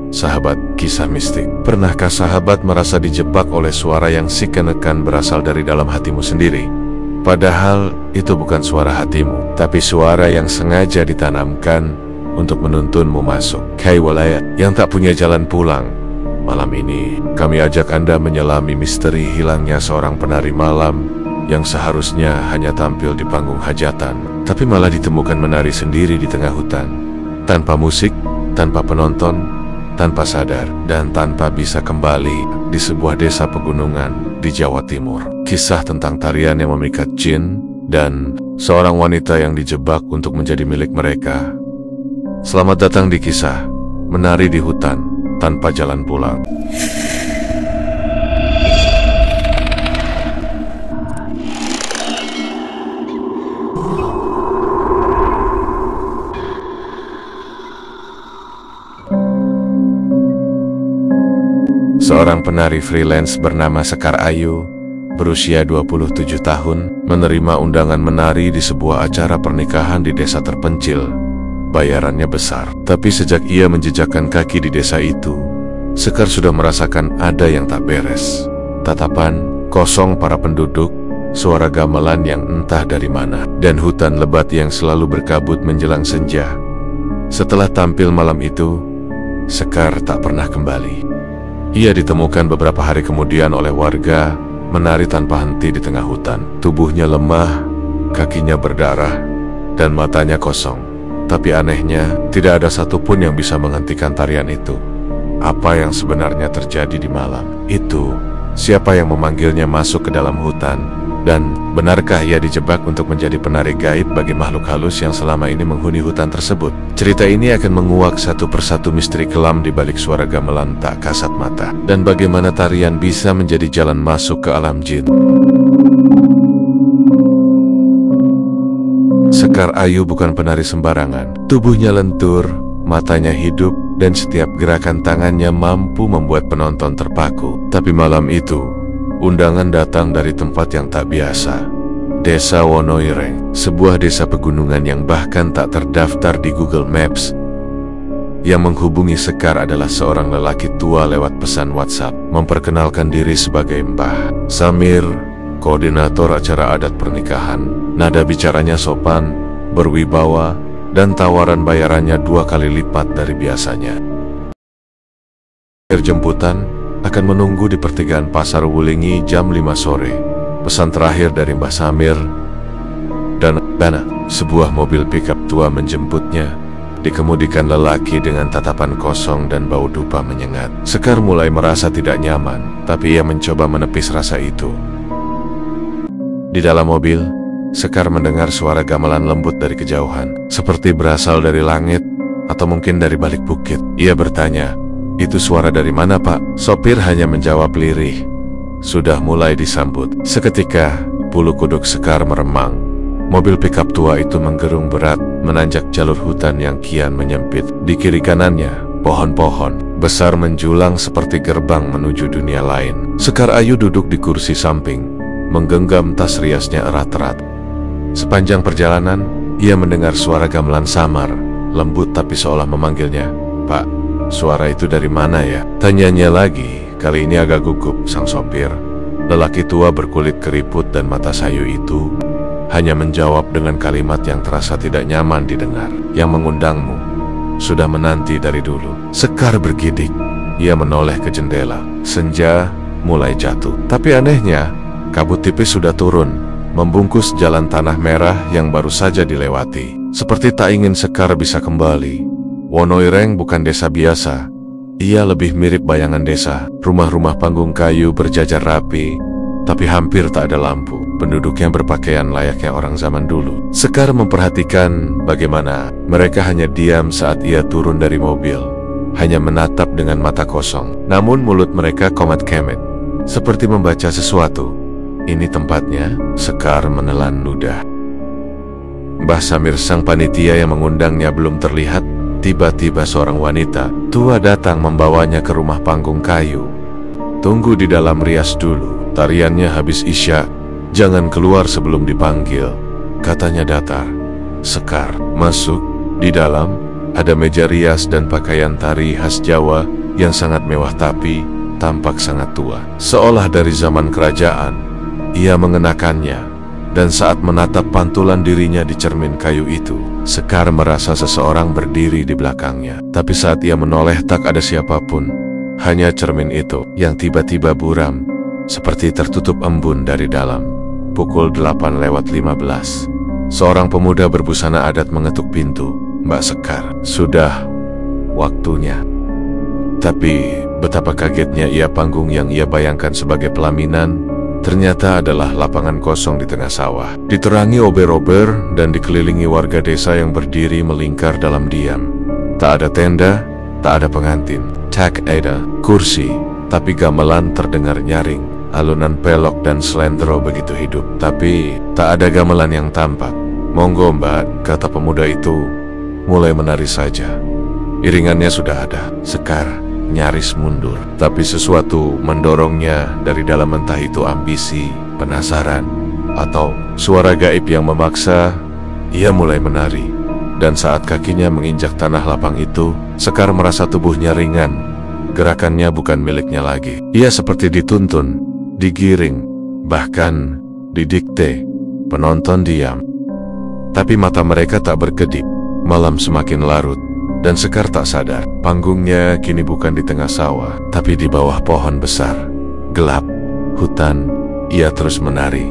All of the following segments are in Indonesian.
Sahabat kisah mistik, pernahkah sahabat merasa dijebak oleh suara yang seakan-akan berasal dari dalam hatimu sendiri? Padahal itu bukan suara hatimu, tapi suara yang sengaja ditanamkan untuk menuntunmu masuk ke wilayah yang tak punya jalan pulang. Malam ini, kami ajak Anda menyelami misteri hilangnya seorang penari malam yang seharusnya hanya tampil di panggung hajatan, tapi malah ditemukan menari sendiri di tengah hutan. Tanpa musik, tanpa penonton, tanpa sadar, dan tanpa bisa kembali di sebuah desa pegunungan di Jawa Timur. Kisah tentang tarian yang memikat jin dan seorang wanita yang dijebak untuk menjadi milik mereka. Selamat datang di kisah Menari di Hutan Tanpa Jalan Pulang. Seorang penari freelance bernama Sekar Ayu, berusia 27 tahun, menerima undangan menari di sebuah acara pernikahan di desa terpencil. Bayarannya besar, tapi sejak ia menjejakkan kaki di desa itu, Sekar sudah merasakan ada yang tak beres. Tatapan kosong para penduduk, suara gamelan yang entah dari mana, dan hutan lebat yang selalu berkabut menjelang senja. Setelah tampil malam itu, Sekar tak pernah kembali. Ia ditemukan beberapa hari kemudian oleh warga menari tanpa henti di tengah hutan. Tubuhnya lemah, kakinya berdarah, dan matanya kosong. Tapi anehnya, tidak ada satupun yang bisa menghentikan tarian itu. Apa yang sebenarnya terjadi di malam itu? Siapa yang memanggilnya masuk ke dalam hutan? Dan benarkah ia dijebak untuk menjadi penari gaib bagi makhluk halus yang selama ini menghuni hutan tersebut? Cerita ini akan menguak satu persatu misteri kelam di balik suara gamelan tak kasat mata, dan bagaimana tarian bisa menjadi jalan masuk ke alam jin. Sekar Ayu bukan penari sembarangan. Tubuhnya lentur, matanya hidup, dan setiap gerakan tangannya mampu membuat penonton terpaku. Tapi malam itu, undangan datang dari tempat yang tak biasa. Desa Wonoireng, sebuah desa pegunungan yang bahkan tak terdaftar di Google Maps. Yang menghubungi Sekar adalah seorang lelaki tua lewat pesan WhatsApp, memperkenalkan diri sebagai Mbah Samir, koordinator acara adat pernikahan. Nada bicaranya sopan, berwibawa, dan tawaran bayarannya 2 kali lipat dari biasanya. Jemputan akan menunggu di pertigaan Pasar Wulingi jam 5 sore. Pesan terakhir dari Mbah Samir dan Bana. Sebuah mobil pickup tua menjemputnya. Dikemudikan lelaki dengan tatapan kosong dan bau dupa menyengat. Sekar mulai merasa tidak nyaman, tapi ia mencoba menepis rasa itu. Di dalam mobil, Sekar mendengar suara gamelan lembut dari kejauhan, seperti berasal dari langit atau mungkin dari balik bukit. Ia bertanya, "Itu suara dari mana, Pak?" Sopir hanya menjawab lirih, "Sudah mulai disambut." Seketika, bulu kuduk Sekar meremang. Mobil pickup tua itu menggerung berat, menanjak jalur hutan yang kian menyempit. Di kiri kanannya, pohon-pohon besar menjulang seperti gerbang menuju dunia lain. Sekar Ayu duduk di kursi samping, menggenggam tas riasnya erat-erat. Sepanjang perjalanan, ia mendengar suara gamelan samar, lembut tapi seolah memanggilnya. "Pak, suara itu dari mana ya?" Tanyanya lagi, kali ini agak gugup sang sopir. Lelaki tua berkulit keriput dan mata sayu itu hanya menjawab dengan kalimat yang terasa tidak nyaman didengar. "Yang mengundangmu sudah menanti dari dulu." Sekar bergidik. Ia menoleh ke jendela. Senja mulai jatuh. Tapi anehnya, kabut tipis sudah turun, membungkus jalan tanah merah yang baru saja dilewati. Seperti tak ingin Sekar bisa kembali. Wonoireng bukan desa biasa. Ia lebih mirip bayangan desa. Rumah-rumah panggung kayu berjajar rapi, tapi hampir tak ada lampu. Penduduknya berpakaian layaknya orang zaman dulu. Sekar memperhatikan bagaimana mereka hanya diam saat ia turun dari mobil, hanya menatap dengan mata kosong. Namun mulut mereka komat kemet, seperti membaca sesuatu. "Ini tempatnya?" Sekar menelan ludah. Mbah Samir sang panitia yang mengundangnya belum terlihat. Tiba-tiba seorang wanita tua datang membawanya ke rumah panggung kayu. "Tunggu di dalam rias dulu, tariannya habis isya. Jangan keluar sebelum dipanggil," katanya datar. Sekar masuk. Di dalam ada meja rias dan pakaian tari khas Jawa yang sangat mewah tapi tampak sangat tua. Seolah dari zaman kerajaan, ia mengenakannya. Dan saat menatap pantulan dirinya di cermin kayu itu, Sekar merasa seseorang berdiri di belakangnya. Tapi saat ia menoleh tak ada siapapun, hanya cermin itu yang tiba-tiba buram, seperti tertutup embun dari dalam. Pukul 8:15. Seorang pemuda berbusana adat mengetuk pintu. "Mbak Sekar, sudah waktunya." Tapi betapa kagetnya ia, panggung yang ia bayangkan sebagai pelaminan ternyata adalah lapangan kosong di tengah sawah. Diterangi ober-ober dan dikelilingi warga desa yang berdiri melingkar dalam diam. Tak ada tenda, tak ada pengantin, tak ada kursi, tapi gamelan terdengar nyaring. Alunan pelok dan slendro begitu hidup, tapi tak ada gamelan yang tampak. "Monggo Mbak," kata pemuda itu, "mulai menari saja." Iringannya sudah ada. Sekar nyaris mundur, tapi sesuatu mendorongnya dari dalam, entah itu ambisi, penasaran, atau suara gaib yang memaksa. Ia mulai menari, dan saat kakinya menginjak tanah lapang itu, Sekar merasa tubuhnya ringan. Gerakannya bukan miliknya lagi. Ia seperti dituntun, digiring, bahkan didikte. Penonton diam, tapi mata mereka tak berkedip. Malam semakin larut, dan Sekar tak sadar, panggungnya kini bukan di tengah sawah, tapi di bawah pohon besar. Gelap, hutan, ia terus menari.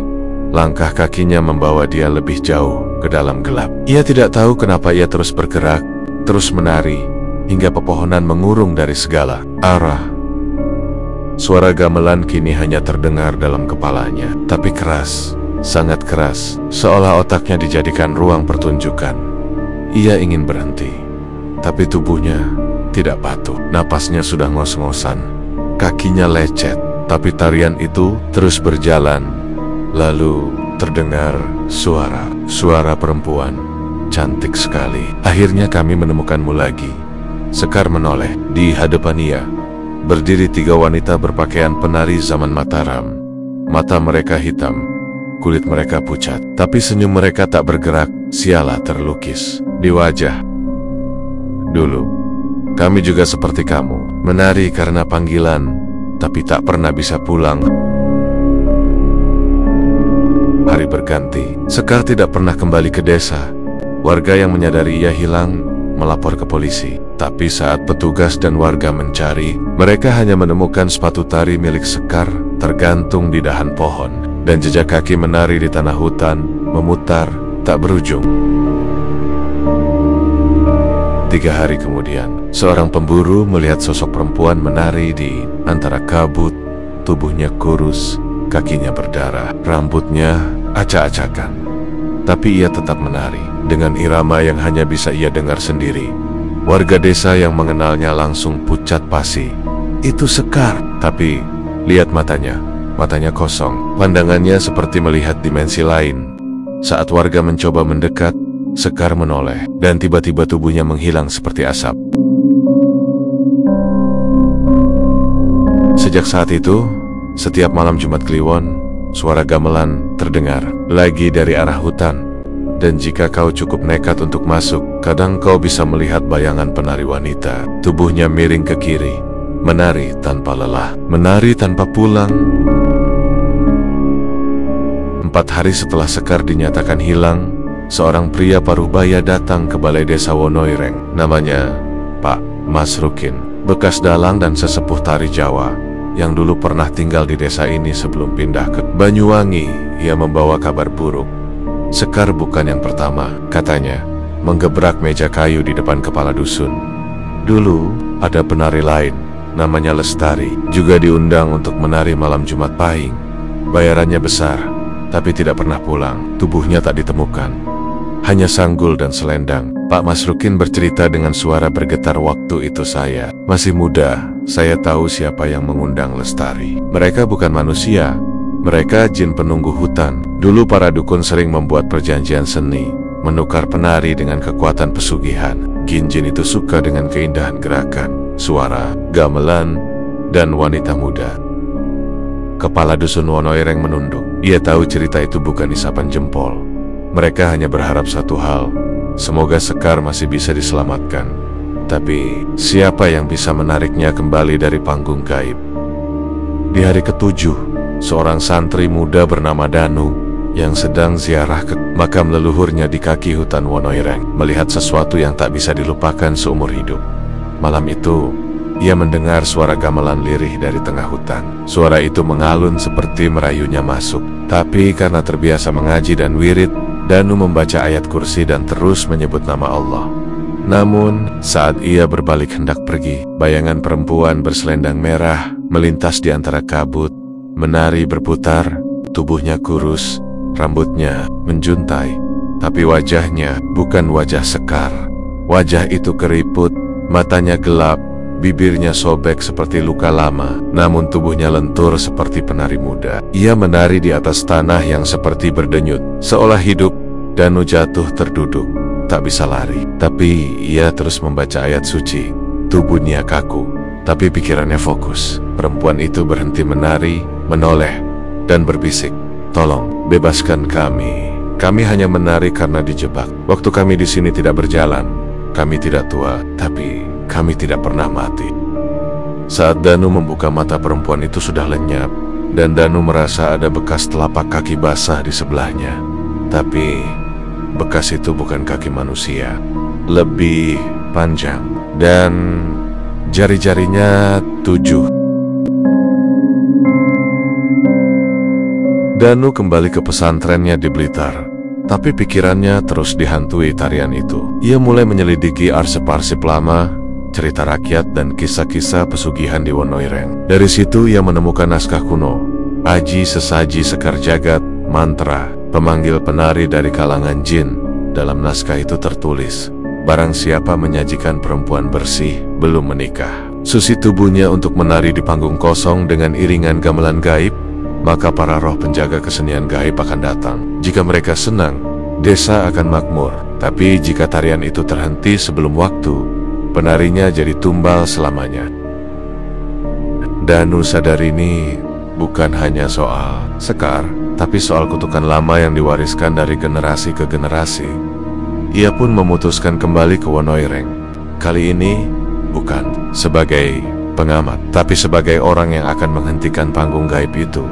Langkah kakinya membawa dia lebih jauh ke dalam gelap. Ia tidak tahu kenapa ia terus bergerak, terus menari, hingga pepohonan mengurung dari segala arah. Suara gamelan kini hanya terdengar dalam kepalanya, tapi keras, sangat keras, seolah otaknya dijadikan ruang pertunjukan. Ia ingin berhenti, tapi tubuhnya tidak patuh. Napasnya sudah ngos-ngosan, kakinya lecet, tapi tarian itu terus berjalan. Lalu terdengar suara perempuan, cantik sekali. "Akhirnya kami menemukanmu lagi." Sekar menoleh. Di hadapan ia berdiri 3 wanita berpakaian penari zaman Mataram. Mata mereka hitam, kulit mereka pucat, tapi senyum mereka tak bergerak, sialah terlukis di wajah. "Dulu kami juga seperti kamu, menari karena panggilan, tapi tak pernah bisa pulang." Hari berganti. Sekar tidak pernah kembali ke desa. Warga yang menyadari ia hilang melapor ke polisi. Tapi saat petugas dan warga mencari, mereka hanya menemukan sepatu tari milik Sekar tergantung di dahan pohon, dan jejak kaki menari di tanah hutan, memutar tak berujung. 3 hari kemudian, seorang pemburu melihat sosok perempuan menari di antara kabut. Tubuhnya kurus, kakinya berdarah, rambutnya acak-acakan. Tapi ia tetap menari dengan irama yang hanya bisa ia dengar sendiri. Warga desa yang mengenalnya langsung pucat pasi. "Itu Sekar." Tapi lihat matanya kosong. Pandangannya seperti melihat dimensi lain. Saat warga mencoba mendekat, Sekar menoleh, dan tiba-tiba tubuhnya menghilang seperti asap. Sejak saat itu, setiap malam Jumat Kliwon, suara gamelan terdengar lagi dari arah hutan. Dan jika kau cukup nekat untuk masuk, kadang kau bisa melihat bayangan penari wanita. Tubuhnya miring ke kiri, menari tanpa lelah, menari tanpa pulang. 4 hari setelah Sekar dinyatakan hilang, seorang pria paruhbaya datang ke balai desa Wonoireng. Namanya Pak Masrukin, bekas dalang dan sesepuh tari Jawa yang dulu pernah tinggal di desa ini sebelum pindah ke Banyuwangi. Ia membawa kabar buruk. Sekar bukan yang pertama, katanya, menggebrak meja kayu di depan kepala dusun. Dulu ada penari lain, namanya Lestari, juga diundang untuk menari malam Jumat Pahing. Bayarannya besar, tapi tidak pernah pulang. Tubuhnya tak ditemukan, hanya sanggul dan selendang. Pak Masrukin bercerita dengan suara bergetar, "Waktu itu saya masih muda. Saya tahu siapa yang mengundang Lestari. Mereka bukan manusia, mereka jin penunggu hutan. Dulu para dukun sering membuat perjanjian seni, menukar penari dengan kekuatan pesugihan. Jin-jin itu suka dengan keindahan gerakan, suara, gamelan, dan wanita muda." Kepala dusun Wonoireng menunduk. Ia tahu cerita itu bukan isapan jempol. Mereka hanya berharap satu hal, semoga Sekar masih bisa diselamatkan. Tapi siapa yang bisa menariknya kembali dari panggung gaib? Di hari ke-7, seorang santri muda bernama Danu yang sedang ziarah ke makam leluhurnya di kaki hutan Wonoireng melihat sesuatu yang tak bisa dilupakan seumur hidup. Malam itu, ia mendengar suara gamelan lirih dari tengah hutan. Suara itu mengalun seperti merayunya masuk. Tapi karena terbiasa mengaji dan wirid, Danu membaca ayat kursi dan terus menyebut nama Allah. Namun, saat ia berbalik hendak pergi, bayangan perempuan berselendang merah melintas di antara kabut, menari berputar, tubuhnya kurus, rambutnya menjuntai, tapi wajahnya bukan wajah Sekar. Wajah itu keriput, matanya gelap, bibirnya sobek seperti luka lama, namun tubuhnya lentur seperti penari muda. Ia menari di atas tanah yang seperti berdenyut, seolah hidup. Danu jatuh terduduk, tak bisa lari. Tapi ia terus membaca ayat suci. Tubuhnya kaku, tapi pikirannya fokus. Perempuan itu berhenti menari, menoleh, dan berbisik, "Tolong, bebaskan kami. Kami hanya menari karena dijebak. Waktu kami di sini tidak berjalan. Kami tidak tua, tapi kami tidak pernah mati." Saat Danu membuka mata, perempuan itu sudah lenyap, dan Danu merasa ada bekas telapak kaki basah di sebelahnya. Tapi bekas itu bukan kaki manusia, lebih panjang, dan jari-jarinya 7. Danu kembali ke pesantrennya di Blitar, tapi pikirannya terus dihantui tarian itu. Ia mulai menyelidiki arsip-arsip lama, cerita rakyat, dan kisah-kisah pesugihan di Wonoireng. Dari situ ia menemukan naskah kuno, aji sesaji Sekar Jagat, mantra, pemanggil penari dari kalangan jin. Dalam naskah itu tertulis, barang siapa menyajikan perempuan bersih belum menikah, susi tubuhnya untuk menari di panggung kosong dengan iringan gamelan gaib, maka para roh penjaga kesenian gaib akan datang. Jika mereka senang, desa akan makmur. Tapi jika tarian itu terhenti sebelum waktu, penarinya jadi tumbal selamanya. Danu sadar ini bukan hanya soal Sekar, tapi soal kutukan lama yang diwariskan dari generasi ke generasi. Ia pun memutuskan kembali ke Wonoireng. Kali ini bukan sebagai pengamat, tapi sebagai orang yang akan menghentikan panggung gaib itu.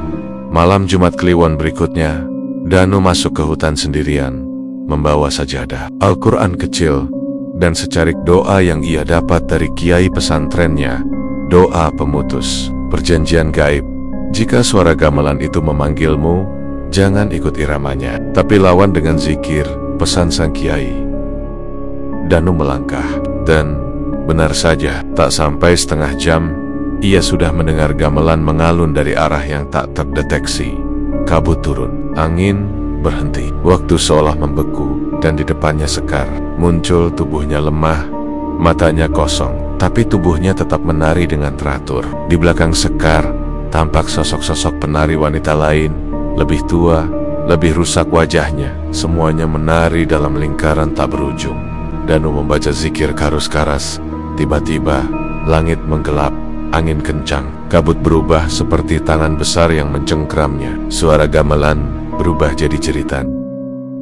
Malam Jumat Kliwon berikutnya, Danu masuk ke hutan sendirian, membawa sajadah, Al-Quran kecil, dan secarik doa yang ia dapat dari kiai pesantrennya. Doa pemutus, perjanjian gaib. Jika suara gamelan itu memanggilmu, jangan ikut iramanya, tapi lawan dengan zikir, pesan sang kiai. Danu melangkah, dan benar saja, tak sampai setengah jam, ia sudah mendengar gamelan mengalun dari arah yang tak terdeteksi. Kabut turun, angin berhenti, waktu seolah membeku, dan di depannya Sekar. Muncul tubuhnya lemah, matanya kosong, tapi tubuhnya tetap menari dengan teratur. Di belakang Sekar tampak sosok-sosok penari wanita lain, lebih tua, lebih rusak wajahnya. Semuanya menari dalam lingkaran tak berujung. Danu membaca zikir karus-karas. Tiba-tiba, langit menggelap, angin kencang, kabut berubah seperti tangan besar yang mencengkramnya. Suara gamelan berubah jadi jeritan.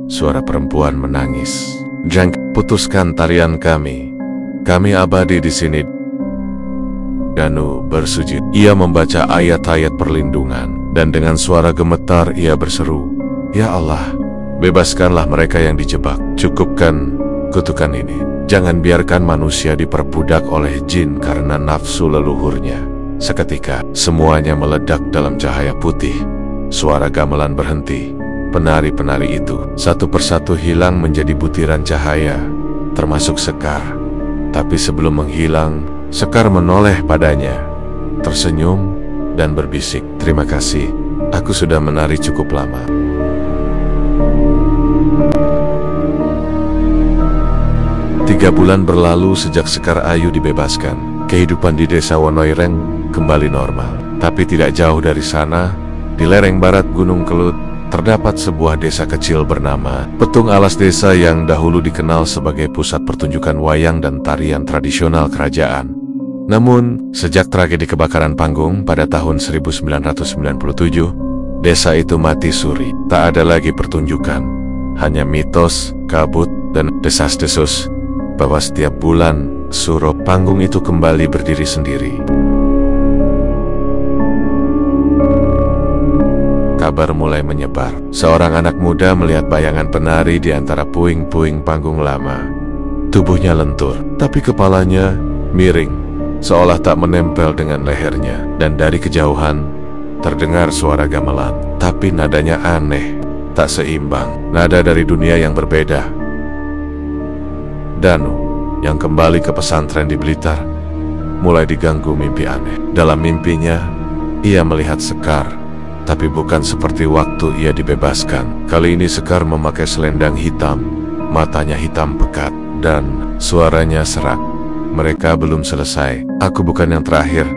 Suara perempuan menangis. "Jangan putuskan tarian kami. Kami abadi di sini." Danu bersujud. Ia membaca ayat-ayat perlindungan, dan dengan suara gemetar ia berseru, "Ya Allah, bebaskanlah mereka yang dijebak. Cukupkan kutukan ini. Jangan biarkan manusia diperbudak oleh jin karena nafsu leluhurnya." Seketika, semuanya meledak dalam cahaya putih. Suara gamelan berhenti. Penari-penari itu satu persatu hilang menjadi butiran cahaya, termasuk Sekar. Tapi sebelum menghilang, Sekar menoleh padanya, tersenyum, dan berbisik, "Terima kasih, aku sudah menari cukup lama." 3 bulan berlalu sejak Sekar Ayu dibebaskan. Kehidupan di desa Wonoireng kembali normal. Tapi tidak jauh dari sana, di lereng barat Gunung Kelut, terdapat sebuah desa kecil bernama Petung Alas. Desa yang dahulu dikenal sebagai pusat pertunjukan wayang dan tarian tradisional kerajaan. Namun, sejak tragedi kebakaran panggung pada tahun 1997, desa itu mati suri. Tak ada lagi pertunjukan, hanya mitos, kabut, dan desas-desus bahwa setiap bulan Suro, panggung itu kembali berdiri sendiri. Kabar mulai menyebar. Seorang anak muda melihat bayangan penari di antara puing-puing panggung lama. Tubuhnya lentur, tapi kepalanya miring, seolah tak menempel dengan lehernya. Dan dari kejauhan, terdengar suara gamelan. Tapi nadanya aneh, tak seimbang. Nada dari dunia yang berbeda. Danu, yang kembali ke pesantren di Blitar, mulai diganggu mimpi aneh. Dalam mimpinya, ia melihat Sekar. Tapi bukan seperti waktu ia dibebaskan. Kali ini Sekar memakai selendang hitam, matanya hitam pekat, dan suaranya serak. Mereka belum selesai. Aku bukan yang terakhir.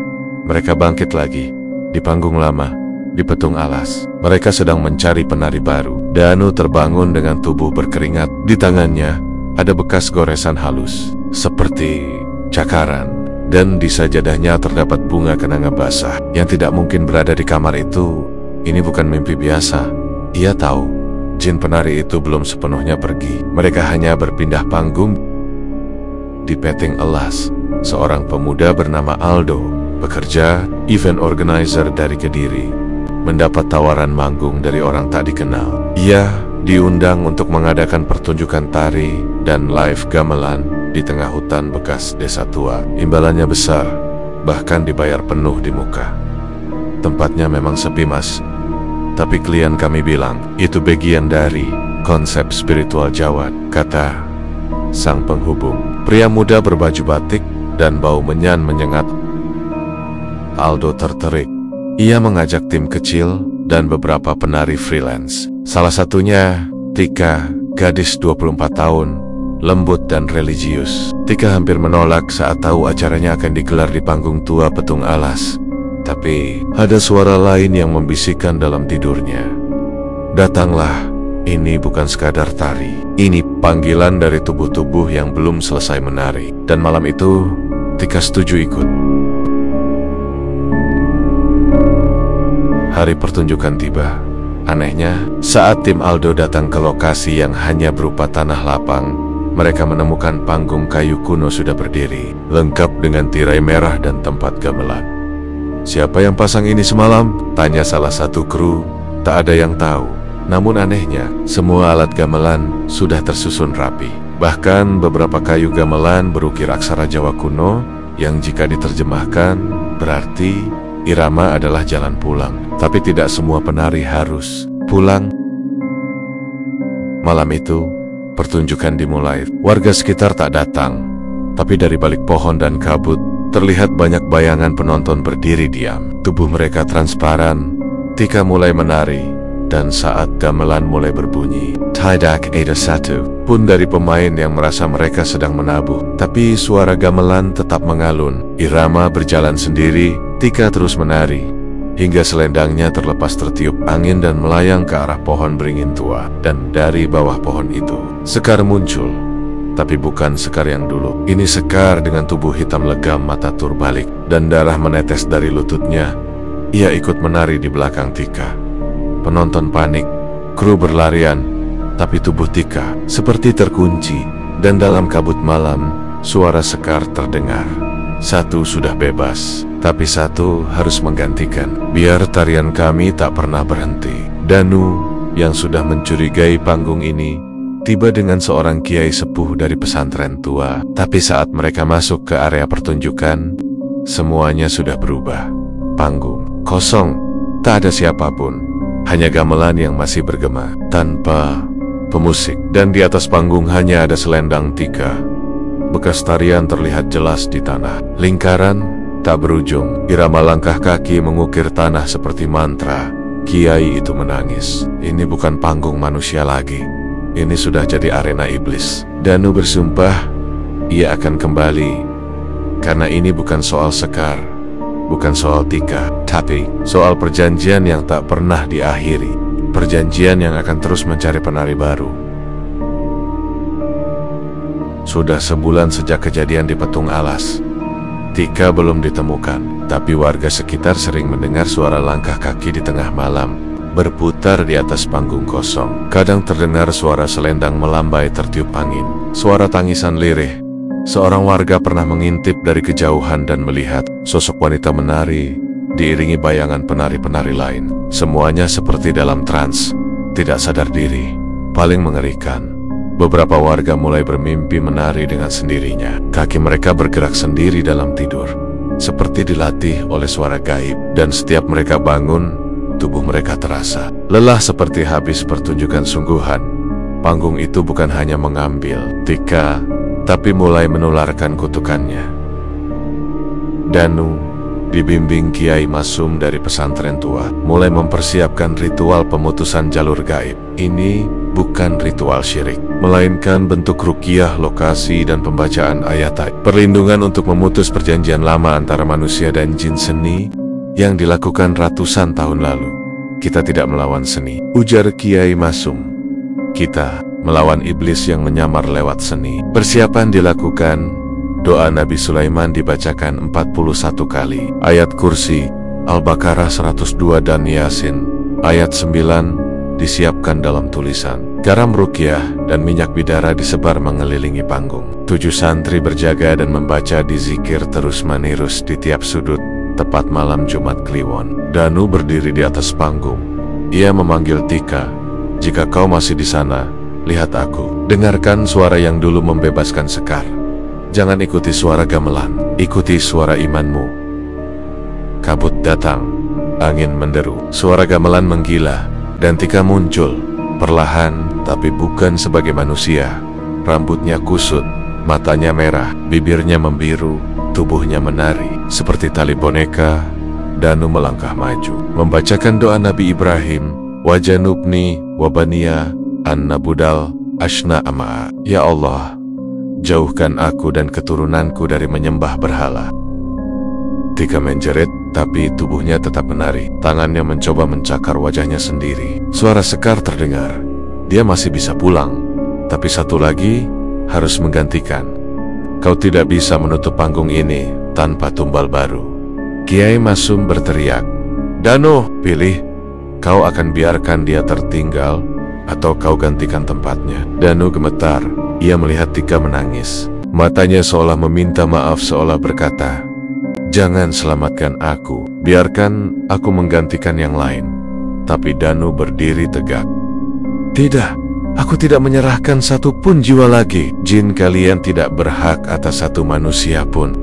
Mereka bangkit lagi. Di panggung lama, di petung alas. Mereka sedang mencari penari baru. Danu terbangun dengan tubuh berkeringat. Di tangannya ada bekas goresan halus, seperti cakaran. Dan di sajadahnya terdapat bunga kenanga basah yang tidak mungkin berada di kamar itu. Ini bukan mimpi biasa. Ia tahu, jin penari itu belum sepenuhnya pergi. Mereka hanya berpindah panggung. Di peting elas, seorang pemuda bernama Aldo, pekerja event organizer dari Kediri, mendapat tawaran manggung dari orang tak dikenal. Ia diundang untuk mengadakan pertunjukan tari dan live gamelan di tengah hutan bekas desa tua. Imbalannya besar, bahkan dibayar penuh di muka. Tempatnya memang sepi, Mas. Tapi klien kami bilang, itu bagian dari konsep spiritual Jawa, kata sang penghubung. Pria muda berbaju batik dan bau menyan menyengat. Aldo tertarik. Ia mengajak tim kecil dan beberapa penari freelance. Salah satunya Tika, gadis 24 tahun, lembut dan religius. Tika hampir menolak saat tahu acaranya akan digelar di panggung tua petung alas. Tapi ada suara lain yang membisikkan dalam tidurnya. Datanglah, ini bukan sekadar tari. Ini panggilan dari tubuh-tubuh yang belum selesai menari. Dan malam itu, Tika setuju ikut. Hari pertunjukan tiba. Anehnya, saat tim Aldo datang ke lokasi yang hanya berupa tanah lapang, mereka menemukan panggung kayu kuno sudah berdiri, lengkap dengan tirai merah dan tempat gamelan. "Siapa yang pasang ini semalam?" tanya salah satu kru. Tak ada yang tahu. Namun anehnya, semua alat gamelan sudah tersusun rapi. Bahkan beberapa kayu gamelan berukir aksara Jawa kuno yang jika diterjemahkan berarti irama adalah jalan pulang. Tapi tidak semua penari harus pulang. Malam itu, pertunjukan dimulai. Warga sekitar tak datang. Tapi dari balik pohon dan kabut, terlihat banyak bayangan penonton berdiri diam. Tubuh mereka transparan. Tika mulai menari, dan saat gamelan mulai berbunyi, Tidak ada satu pun dari pemain yang merasa mereka sedang menabuh. Tapi suara gamelan tetap mengalun. Irama berjalan sendiri. Tika terus menari, hingga selendangnya terlepas tertiup angin dan melayang ke arah pohon beringin tua. Dan dari bawah pohon itu, Sekar muncul. Tapi bukan Sekar yang dulu. Ini Sekar dengan tubuh hitam legam, mata turbalik, dan darah menetes dari lututnya. Ia ikut menari di belakang Tika. Penonton panik, kru berlarian, tapi tubuh Tika seperti terkunci. Dan dalam kabut malam, suara Sekar terdengar. Satu sudah bebas, tapi satu harus menggantikan. Biar tarian kami tak pernah berhenti. Danu, yang sudah mencurigai panggung ini, tiba dengan seorang kiai sepuh dari pesantren tua. Tapi saat mereka masuk ke area pertunjukan, semuanya sudah berubah. Panggung kosong, tak ada siapapun. Hanya gamelan yang masih bergema, tanpa pemusik. Dan di atas panggung hanya ada selendang Tika. Bekas tarian terlihat jelas di tanah. Lingkaran tak berujung. Irama langkah kaki mengukir tanah seperti mantra. Kiai itu menangis. Ini bukan panggung manusia lagi. Ini sudah jadi arena iblis. Danu bersumpah, ia akan kembali. Karena ini bukan soal Sekar, bukan soal Tika, tapi soal perjanjian yang tak pernah diakhiri. Perjanjian yang akan terus mencari penari baru. Sudah sebulan sejak kejadian di petung alas. Tika belum ditemukan, tapi warga sekitar sering mendengar suara langkah kaki di tengah malam, berputar di atas panggung kosong. Kadang terdengar suara selendang melambai tertiup angin, suara tangisan lirih, Seorang warga pernah mengintip dari kejauhan dan melihat sosok wanita menari, diiringi bayangan penari-penari lain. Semuanya seperti dalam trans, tidak sadar diri. Paling mengerikan, beberapa warga mulai bermimpi menari dengan sendirinya. Kaki mereka bergerak sendiri dalam tidur, seperti dilatih oleh suara gaib. Dan setiap mereka bangun, tubuh mereka terasa lelah seperti habis pertunjukan sungguhan. Panggung itu bukan hanya mengambil Tika, tapi mulai menularkan kutukannya. Danu, dibimbing Kiai Masum dari pesantren tua, mulai mempersiapkan ritual pemutusan jalur gaib. Ini bukan ritual syirik, melainkan bentuk ruqyah lokasi dan pembacaan ayat perlindungan untuk memutus perjanjian lama antara manusia dan jin seni yang dilakukan ratusan tahun lalu. Kita tidak melawan seni, ujar Kiai Masum. Kita melawan iblis yang menyamar lewat seni. Persiapan dilakukan, doa Nabi Sulaiman dibacakan 41 kali, ayat kursi, Al-Baqarah 102 dan Yasin, ayat 9 disiapkan dalam tulisan. Garam ruqyah dan minyak bidara disebar mengelilingi panggung. 7 santri berjaga dan membaca di zikir terus-menerus di tiap sudut, tepat malam Jumat Kliwon. Danu berdiri di atas panggung. Ia memanggil Tika, jika kau masih di sana, lihat aku. Dengarkan suara yang dulu membebaskan Sekar. Jangan ikuti suara gamelan, ikuti suara imanmu. Kabut datang, angin menderu, suara gamelan menggila, dan Tika muncul, perlahan tapi bukan sebagai manusia. Rambutnya kusut, matanya merah, bibirnya membiru, tubuhnya menari, seperti tali boneka. Danu melangkah maju, membacakan doa Nabi Ibrahim, Wajanubni, Wabaniya, An-Nabudal, Ashna Ama. Ya Allah, jauhkan aku dan keturunanku dari menyembah berhala. Tika menjerit, tapi tubuhnya tetap menari. Tangannya mencoba mencakar wajahnya sendiri. Suara Sekar terdengar. Dia masih bisa pulang, tapi satu lagi harus menggantikan. Kau tidak bisa menutup panggung ini tanpa tumbal baru. Kiai Masum berteriak, Danu, pilih. Kau akan biarkan dia tertinggal, atau kau gantikan tempatnya. Danu gemetar, ia melihat Tika menangis. Matanya seolah meminta maaf, seolah berkata, jangan selamatkan aku, biarkan aku menggantikan yang lain. Tapi Danu berdiri tegak. Tidak, aku tidak menyerahkan satu pun jiwa lagi. Jin kalian tidak berhak atas satu manusia pun.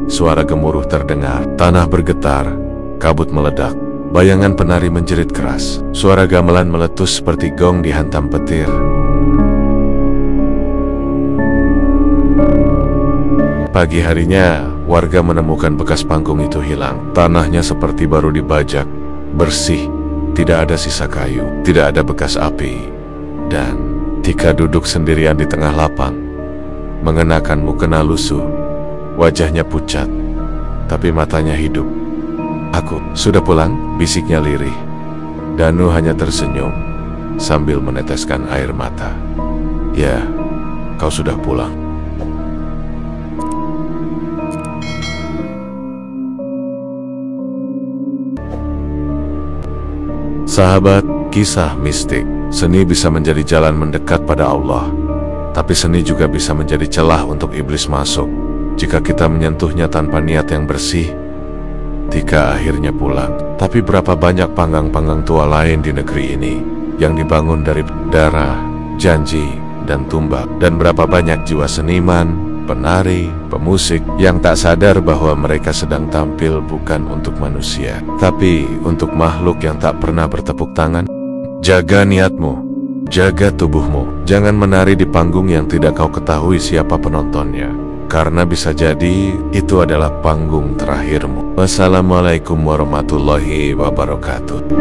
Suara gemuruh terdengar, tanah bergetar, kabut meledak. Bayangan penari menjerit keras. Suara gamelan meletus seperti gong dihantam petir. Pagi harinya, warga menemukan bekas panggung itu hilang. Tanahnya seperti baru dibajak, bersih, tidak ada sisa kayu, tidak ada bekas api. Dan Tika duduk sendirian di tengah lapang, mengenakan mukena lusuh. Wajahnya pucat, tapi matanya hidup. Aku sudah pulang, bisiknya lirih. Danu hanya tersenyum sambil meneteskan air mata. Ya, kau sudah pulang. Sahabat, kisah mistik. Seni bisa menjadi jalan mendekat pada Allah, tapi seni juga bisa menjadi celah untuk iblis masuk. Jika kita menyentuhnya tanpa niat yang bersih. Tika akhirnya pulang. Tapi berapa banyak panggang-panggang tua lain di negeri ini yang dibangun dari darah, janji, dan tumbak. Dan berapa banyak jiwa seniman, penari, pemusik yang tak sadar bahwa mereka sedang tampil bukan untuk manusia, tapi untuk makhluk yang tak pernah bertepuk tangan. Jaga niatmu, jaga tubuhmu. Jangan menari di panggung yang tidak kau ketahui siapa penontonnya, karena bisa jadi itu adalah panggung terakhirmu. Wassalamualaikum warahmatullahi wabarakatuh.